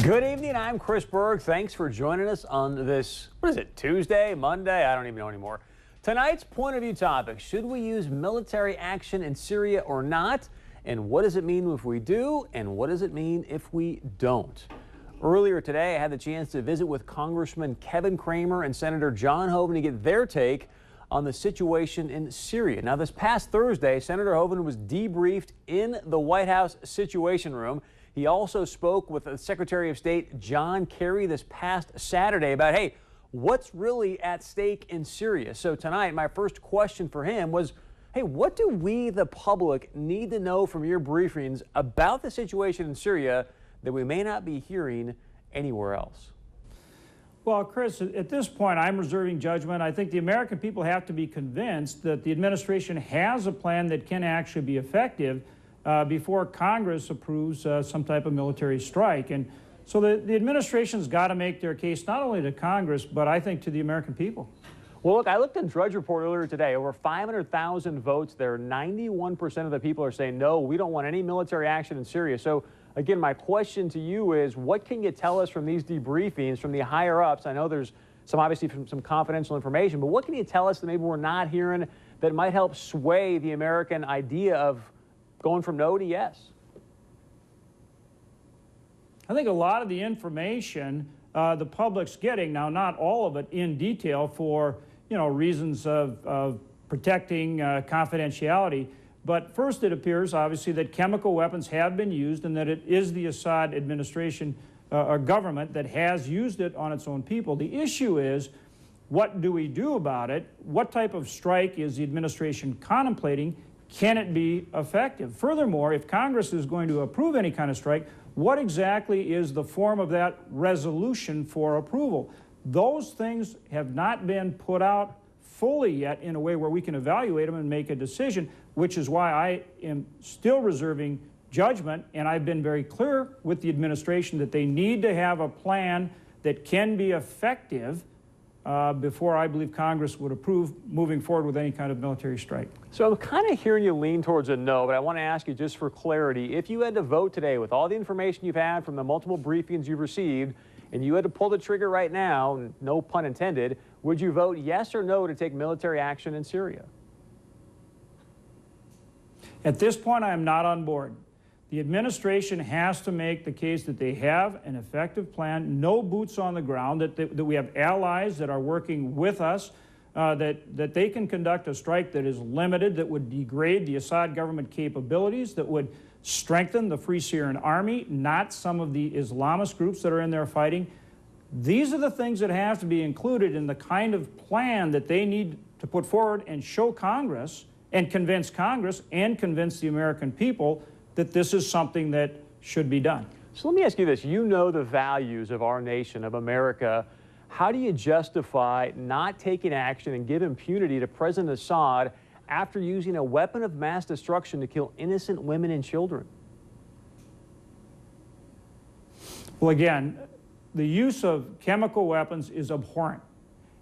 Good evening, I'm Chris Berg. Thanks for joining us on this, what is it, Tuesday, Monday? I don't even know anymore. Tonight's point of view topic, should we use military action in Syria or not? And what does it mean if we do? And what does it mean if we don't? Earlier today, I had the chance to visit with Congressman Kevin Cramer and Senator John Hoeven to get their take on the situation in Syria. Now, this past Thursday, Senator Hoeven was debriefed in the White House Situation Room. He also spoke with the Secretary of State John Kerry this past Saturday about, hey, what's really at stake in Syria? So tonight, my first question for him was, hey, what do we, the public, need to know from your briefings about the situation in Syria that we may not be hearing anywhere else? Well, Chris, at this point, I'm reserving judgment. I think the American people have to be convinced that the administration has a plan that can actually be effective before Congress approves some type of military strike. And so the administration's got to make their case not only to Congress, but I think to the American people. Well, look, I looked at Drudge Report earlier today. Over 500,000 votes there. 91% of the people are saying, no, we don't want any military action in Syria. So, again, my question to you is, what can you tell us from these debriefings from the higher-ups? I know there's obviously some confidential information, but what can you tell us that maybe we're not hearing that might help sway the American idea of going from no to yes? I think a lot of the information the public's getting, now not all of it in detail for reasons of protecting confidentiality, but first it appears obviously that chemical weapons have been used and that it is the Assad administration or government that has used it on its own people. The issue is, what do we do about it? What type of strike is the administration contemplating? Can it be effective? Furthermore, if Congress is going to approve any kind of strike, what exactly is the form of that resolution for approval? Those things have not been put out fully yet in a way where we can evaluate them and make a decision, which is why I am still reserving judgment, and I've been very clear with the administration that they need to have a plan that can be effective before I believe Congress would approve moving forward with any kind of military strike. So I'm kind of hearing you lean towards a no, but I want to ask you just for clarity, if you had to vote today with all the information you've had from the multiple briefings you've received, and you had to pull the trigger right now, no pun intended, would you vote yes or no to take military action in Syria? At this point, I am not on board. The administration has to make the case that they have an effective plan, no boots on the ground, that we have allies that are working with us, that they can conduct a strike that is limited, that would degrade the Assad government capabilities, that would strengthen the Free Syrian Army, not some of the Islamist groups that are in there fighting. These are the things that have to be included in the kind of plan that they need to put forward and show Congress and convince Congress and convince the American people that this is something that should be done. So let me ask you this. You know the values of our nation, of America. How do you justify not taking action and give impunity to President Assad after using a weapon of mass destruction to kill innocent women and children? Well, again, the use of chemical weapons is abhorrent.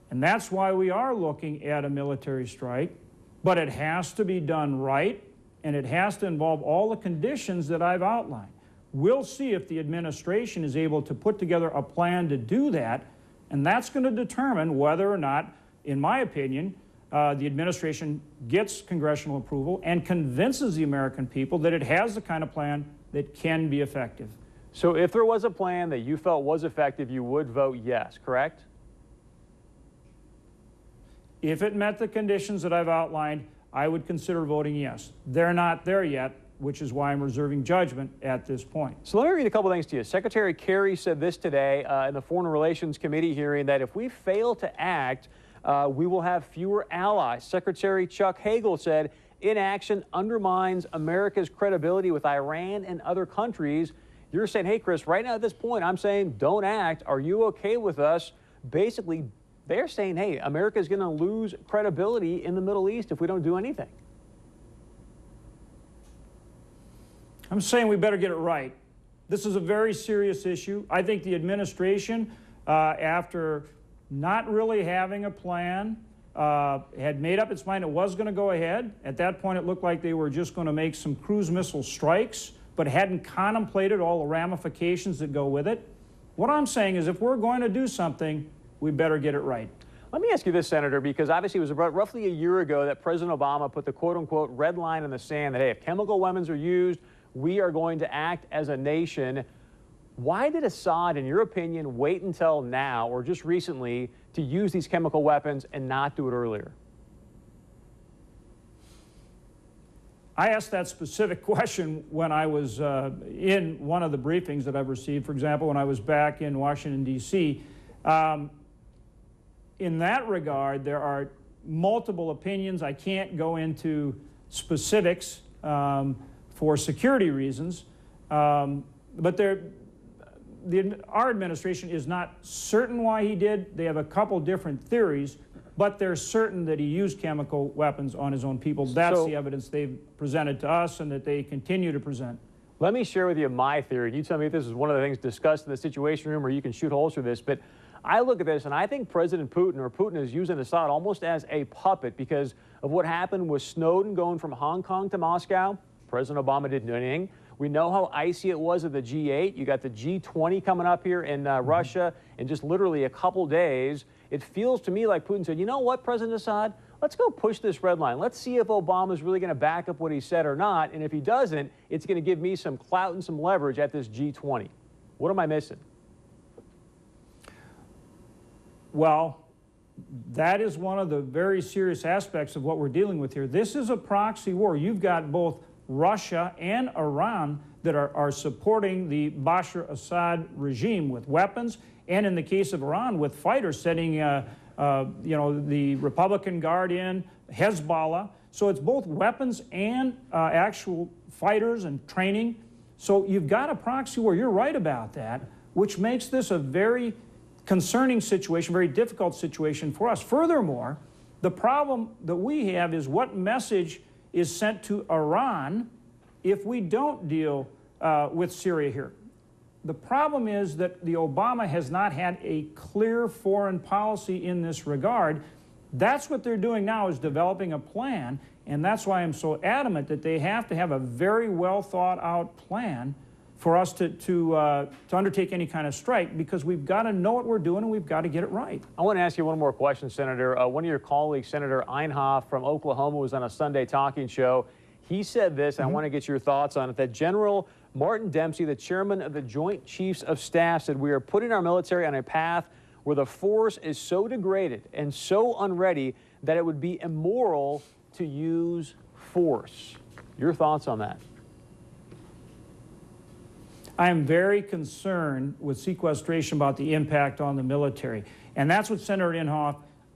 And that's why we are looking at a military strike. But it has to be done right, and it has to involve all the conditions that I've outlined. We'll see if the administration is able to put together a plan to do that, and that's going to determine whether or not, in my opinion, the administration gets congressional approval and convinces the American people that it has the kind of plan that can be effective. So if there was a plan that you felt was effective, you would vote yes, correct? If it met the conditions that I've outlined, I would consider voting yes. They're not there yet, which is why I'm reserving judgment at this point. So let me read a couple things to you. Secretary Kerry said this today in the Foreign Relations Committee hearing that if we fail to act, we will have fewer allies. Secretary Chuck Hagel said inaction undermines America's credibility with Iran and other countries. You're saying, hey, Chris, right now at this point, I'm saying don't act. Are you okay with us basically they're saying, hey, America is going to lose credibility in the Middle East if we don't do anything? I'm saying we better get it right. This is a very serious issue. I think the administration, after not really having a plan, had made up its mind it was going to go ahead. At that point, it looked like they were just going to make some cruise missile strikes, but hadn't contemplated all the ramifications that go with it. What I'm saying is if we're going to do something, we better get it right. Let me ask you this, Senator, because obviously it was about roughly a year ago that President Obama put the quote-unquote red line in the sand that, hey, if chemical weapons are used, we are going to act as a nation. Why did Assad, in your opinion, wait until now or just recently to use these chemical weapons and not do it earlier? I asked that specific question when I was in one of the briefings that I've received. For example, when I was back in Washington, D.C., in that regard, there are multiple opinions. I can't go into specifics for security reasons, but our administration is not certain why he did. They have a couple different theories, but they're certain that he used chemical weapons on his own people. That's the evidence they've presented to us and that they continue to present. Let me share with you my theory. You tell me if this is one of the things discussed in the Situation Room or you can shoot holes through this, but I look at this and I think President Putin, or Putin, is using Assad almost as a puppet because of what happened with Snowden going from Hong Kong to Moscow. President Obama didn't do anything. We know how icy it was at the G8. You got the G20 coming up here in Russia in just literally a couple days. It feels to me like Putin said, you know what, President Assad, let's go push this red line. Let's see if Obama's really going to back up what he said or not. And if he doesn't, it's going to give me some clout and some leverage at this G20. What am I missing? Well, that is one of the very serious aspects of what we're dealing with here. This is a proxy war. You've got both Russia and Iran that are supporting the Bashar Assad regime with weapons, and in the case of Iran, with fighters sending the Republican Guard in, Hezbollah. So it's both weapons and actual fighters and training. So you've got a proxy war. You're right about that, which makes this a very concerning situation, very difficult situation for us. Furthermore, the problem that we have is what message is sent to Iran if we don't deal with Syria here. The problem is that the Obama has not had a clear foreign policy in this regard. That's what they're doing now, is developing a plan, and that's why I'm so adamant that they have to have a very well thought out plan for us to undertake any kind of strike, because we've got to know what we're doing and we've got to get it right. I want to ask you one more question, Senator. One of your colleagues, Senator Einhoff from Oklahoma, was on a Sunday talking show. He said this, and I want to get your thoughts on it, that General Martin Dempsey, the chairman of the Joint Chiefs of Staff, said we are putting our military on a path where the force is so degraded and so unready that it would be immoral to use force. Your thoughts on that? I am very concerned with sequestration about the impact on the military. And that's what Senator Inhofe,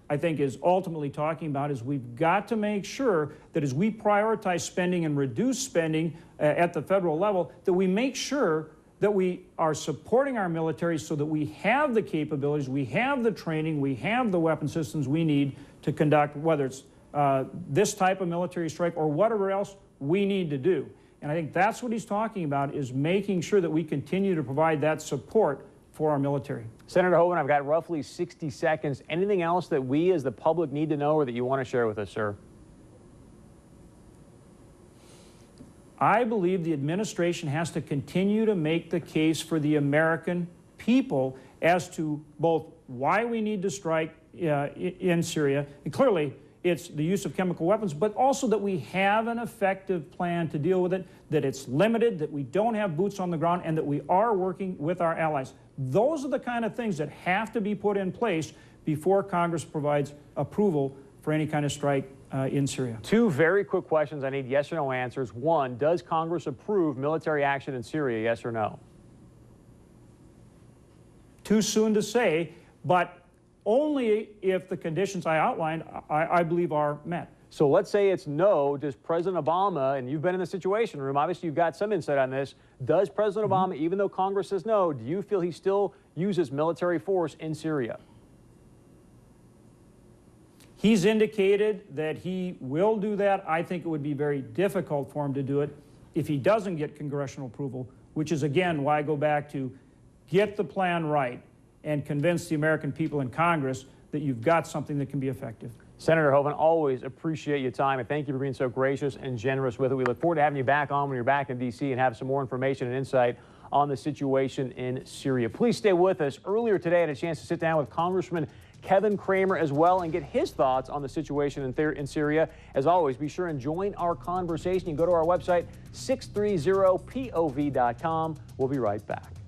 I think, is ultimately talking about, is we've got to make sure that as we prioritize spending and reduce spending at the federal level, that we make sure that we are supporting our military so that we have the capabilities, we have the training, we have the weapon systems we need to conduct, whether it's this type of military strike or whatever else we need to do. And I think that's what he's talking about, is making sure that we continue to provide that support for our military. Senator Hoeven, I've got roughly 60 seconds. Anything else that we as the public need to know or that you want to share with us, sir? I believe the administration has to continue to make the case for the American people as to both why we need to strike in Syria, and clearly it's the use of chemical weapons, but also that we have an effective plan to deal with it, that it's limited, that we don't have boots on the ground, and that we are working with our allies. Those are the kind of things that have to be put in place before Congress provides approval for any kind of strike in Syria. Two very quick questions. I need yes or no answers. One, does Congress approve military action in Syria, yes or no? Too soon to say, but only if the conditions I outlined, I believe, are met. So let's say it's no. Does President Obama, and you've been in the Situation Room, obviously you've got some insight on this, does President Obama, even though Congress says no, do you feel he still uses military force in Syria? He's indicated that he will do that. I think it would be very difficult for him to do it if he doesn't get congressional approval, which is, again, why I go back to get the plan right and convince the American people in Congress that you've got something that can be effective. Senator Hoeven, always appreciate your time, and thank you for being so gracious and generous with it. We look forward to having you back on when you're back in D.C. and have some more information and insight on the situation in Syria. Please stay with us. Earlier today, I had a chance to sit down with Congressman Kevin Cramer as well and get his thoughts on the situation in Syria. As always, be sure and join our conversation. You can go to our website, 630pov.com. We'll be right back.